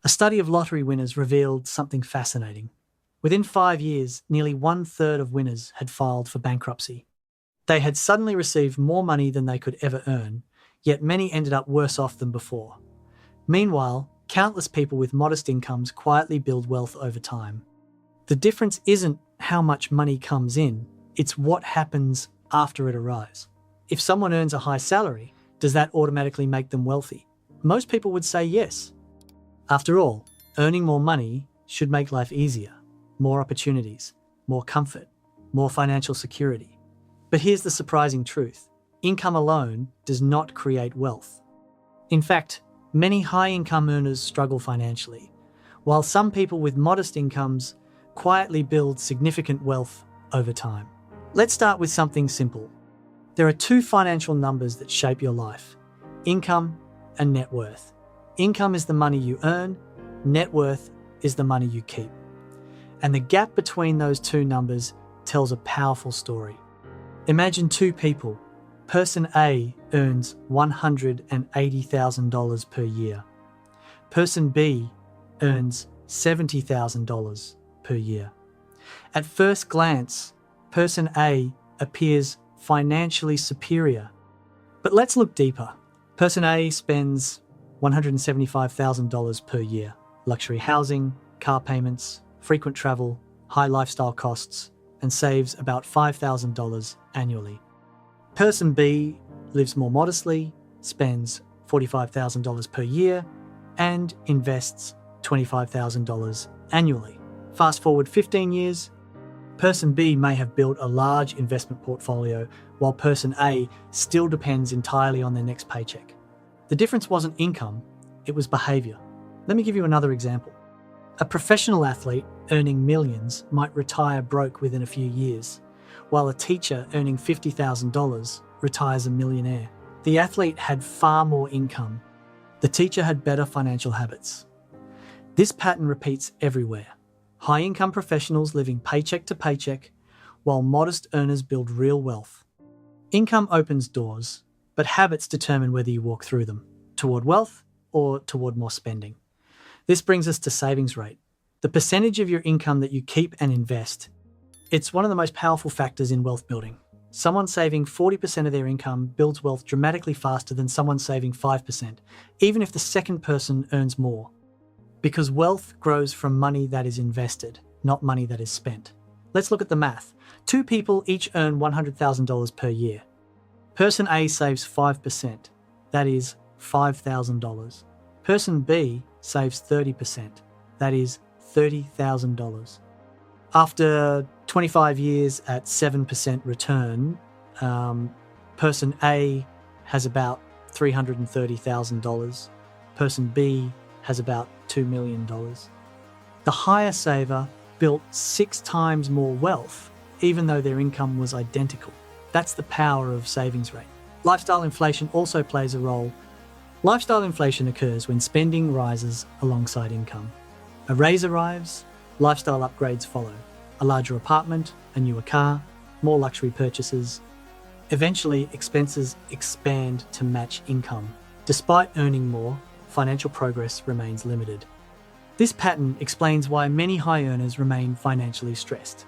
A study of lottery winners revealed something fascinating. Within 5 years, nearly one-third of winners had filed for bankruptcy. They had suddenly received more money than they could ever earn, yet many ended up worse off than before. Meanwhile, countless people with modest incomes quietly build wealth over time. The difference isn't how much money comes in, it's what happens after it arrives. If someone earns a high salary, does that automatically make them wealthy? Most people would say yes. After all, earning more money should make life easier, more opportunities, more comfort, more financial security. But here's the surprising truth. Income alone does not create wealth. In fact, many high-income earners struggle financially, while some people with modest incomes quietly build significant wealth over time. Let's start with something simple. There are two financial numbers that shape your life: income and net worth. Income is the money you earn, net worth is the money you keep. And the gap between those two numbers tells a powerful story. Imagine two people. Person A earns $180,000 per year. Person B earns $70,000 per year. At first glance, person A appears financially superior. But let's look deeper. Person A spends $175,000 per year. Luxury housing, car payments, frequent travel, high lifestyle costs, and saves about $5,000 annually. Person B lives more modestly, spends $45,000 per year, and invests $25,000 annually. Fast forward 15 years, person B may have built a large investment portfolio while person A still depends entirely on their next paycheck. The difference wasn't income, it was behavior. Let me give you another example. A professional athlete earning millions might retire broke within a few years, while a teacher earning $50,000 retires a millionaire. The athlete had far more income. The teacher had better financial habits. This pattern repeats everywhere. High-income professionals living paycheck to paycheck, while modest earners build real wealth. Income opens doors, but habits determine whether you walk through them, toward wealth or toward more spending. This brings us to savings rate, the percentage of your income that you keep and invest. It's one of the most powerful factors in wealth building. Someone saving 40% of their income builds wealth dramatically faster than someone saving 5%, even if the second person earns more. Because wealth grows from money that is invested, not money that is spent. Let's look at the math. Two people each earn $100,000 per year. Person A saves 5%, that is $5,000. Person B saves 30%, that is $30,000. After 25 years at 7% return, person A has about $330,000. Person B has about $2 million. The higher saver built 6 times more wealth, even though their income was identical. That's the power of savings rate. Lifestyle inflation also plays a role. Lifestyle inflation occurs when spending rises alongside income. A raise arrives, lifestyle upgrades follow. A larger apartment, a newer car, more luxury purchases. Eventually, expenses expand to match income. Despite earning more, financial progress remains limited. This pattern explains why many high earners remain financially stressed.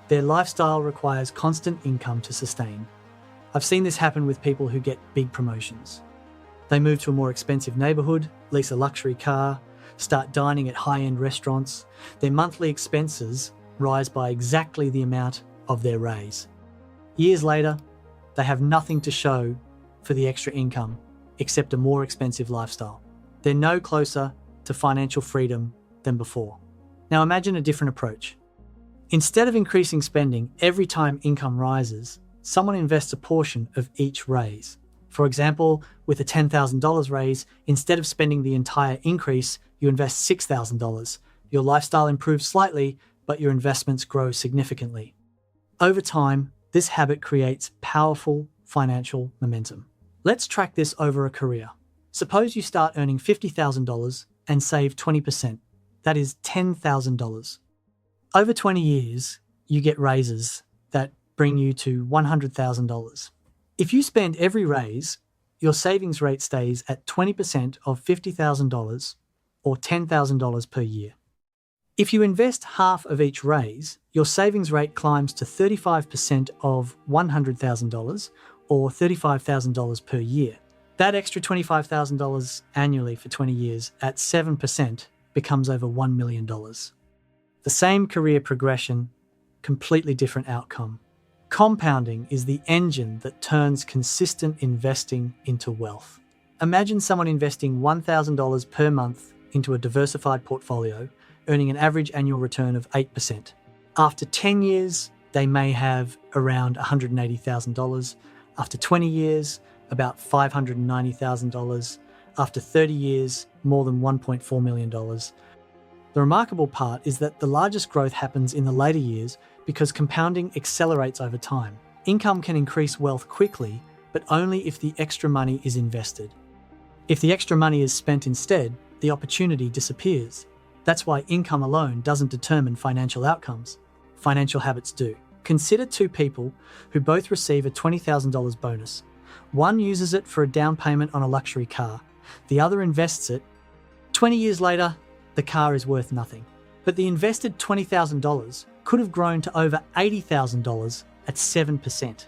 Their lifestyle requires constant income to sustain. I've seen this happen with people who get big promotions. They move to a more expensive neighborhood, lease a luxury car, start dining at high-end restaurants. Their monthly expenses rise by exactly the amount of their raise. Years later, they have nothing to show for the extra income except a more expensive lifestyle. They're no closer to financial freedom than before. Now imagine a different approach. Instead of increasing spending every time income rises, someone invests a portion of each raise. For example, with a $10,000 raise, instead of spending the entire increase, you invest $6,000. Your lifestyle improves slightly, but your investments grow significantly. Over time, this habit creates powerful financial momentum. Let's track this over a career. Suppose you start earning $50,000 and save 20%. That is $10,000. Over 20 years, you get raises that bring you to $100,000. If you spend every raise, your savings rate stays at 20% of $50,000 or $10,000 per year. If you invest half of each raise, your savings rate climbs to 35% of $100,000 or $35,000 per year. That extra $25,000 annually for 20 years at 7% becomes over $1 million. The same career progression, completely different outcome. Compounding is the engine that turns consistent investing into wealth. Imagine someone investing $1,000 per month into a diversified portfolio, earning an average annual return of 8%. After 10 years, they may have around $180,000. After 20 years, about $590,000. After 30 years, more than $1.4 million. The remarkable part is that the largest growth happens in the later years because compounding accelerates over time. Income can increase wealth quickly, but only if the extra money is invested. If the extra money is spent instead, the opportunity disappears. That's why income alone doesn't determine financial outcomes. Financial habits do. Consider two people who both receive a $20,000 bonus. One uses it for a down payment on a luxury car. The other invests it. 20 years later, the car is worth nothing. But the invested $20,000 could have grown to over $80,000 at 7%.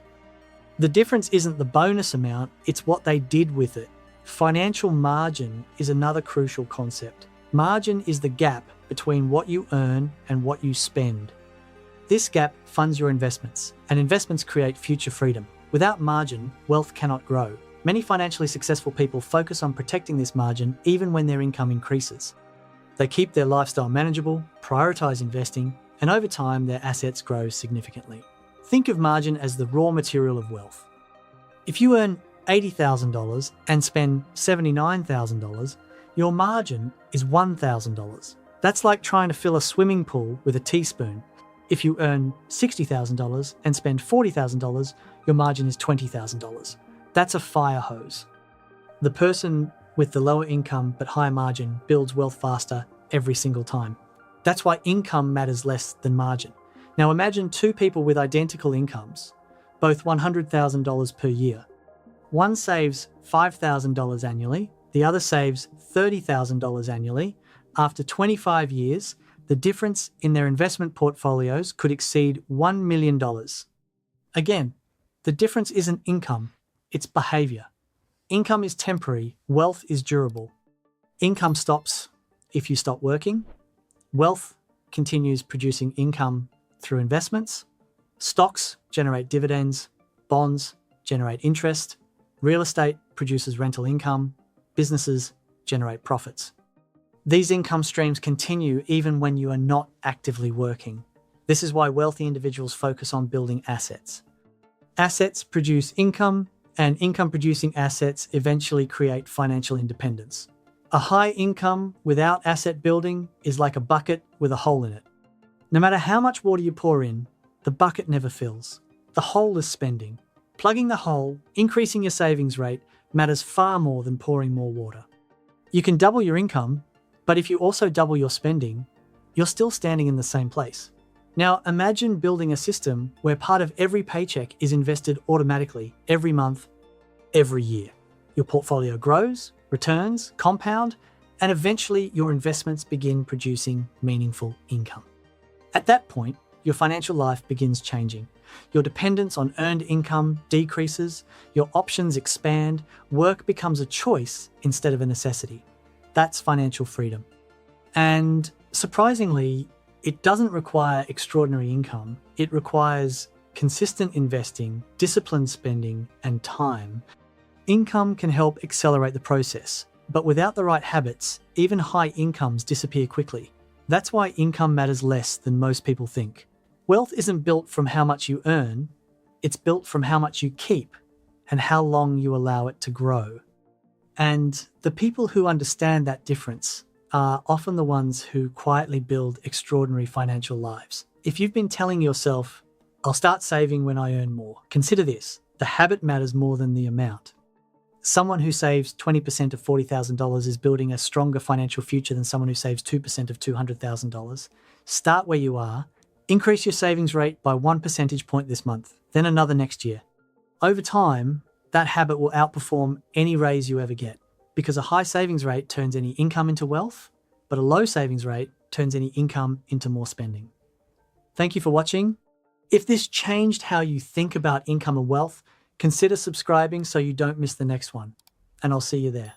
The difference isn't the bonus amount, it's what they did with it. Financial margin is another crucial concept. Margin is the gap between what you earn and what you spend. This gap funds your investments, and investments create future freedom. Without margin, wealth cannot grow. Many financially successful people focus on protecting this margin even when their income increases. They keep their lifestyle manageable, prioritize investing, and over time their assets grow significantly. Think of margin as the raw material of wealth. If you earn $80,000 and spend $79,000, your margin is $1,000. That's like trying to fill a swimming pool with a teaspoon. If you earn $60,000 and spend $40,000, your margin is $20,000. That's a fire hose. The person with the lower income but higher margin builds wealth faster every single time. That's why income matters less than margin. Now imagine two people with identical incomes, both $100,000 per year. One saves $5,000 annually, the other saves $30,000 annually. After 25 years, the difference in their investment portfolios could exceed $1 million. Again, the difference isn't income, it's behavior. Income is temporary, wealth is durable. Income stops if you stop working. Wealth continues producing income through investments. Stocks generate dividends. Bonds generate interest. Real estate produces rental income. Businesses generate profits. These income streams continue even when you are not actively working. This is why wealthy individuals focus on building assets. Assets produce income, and income-producing assets eventually create financial independence. A high income without asset building is like a bucket with a hole in it. No matter how much water you pour in, the bucket never fills. The hole is spending. Plugging the hole, increasing your savings rate, matters far more than pouring more water. You can double your income, but if you also double your spending, you're still standing in the same place. Now imagine building a system where part of every paycheck is invested automatically, every month, every year. Your portfolio grows, returns, compound, and eventually your investments begin producing meaningful income. At that point, your financial life begins changing. Your dependence on earned income decreases, your options expand, work becomes a choice instead of a necessity. That's financial freedom. And surprisingly, it doesn't require extraordinary income. It requires consistent investing, disciplined spending, and time. Income can help accelerate the process, but without the right habits, even high incomes disappear quickly. That's why income matters less than most people think. Wealth isn't built from how much you earn, it's built from how much you keep and how long you allow it to grow. And the people who understand that difference are often the ones who quietly build extraordinary financial lives. If you've been telling yourself, I'll start saving when I earn more, consider this: the habit matters more than the amount. Someone who saves 20% of $40,000 is building a stronger financial future than someone who saves 2% of $200,000. Start where you are. Increase your savings rate by 1 percentage point this month, then another next year. Over time, that habit will outperform any raise you ever get, because a high savings rate turns any income into wealth, but a low savings rate turns any income into more spending. Thank you for watching. If this changed how you think about income and wealth, consider subscribing so you don't miss the next one. And I'll see you there.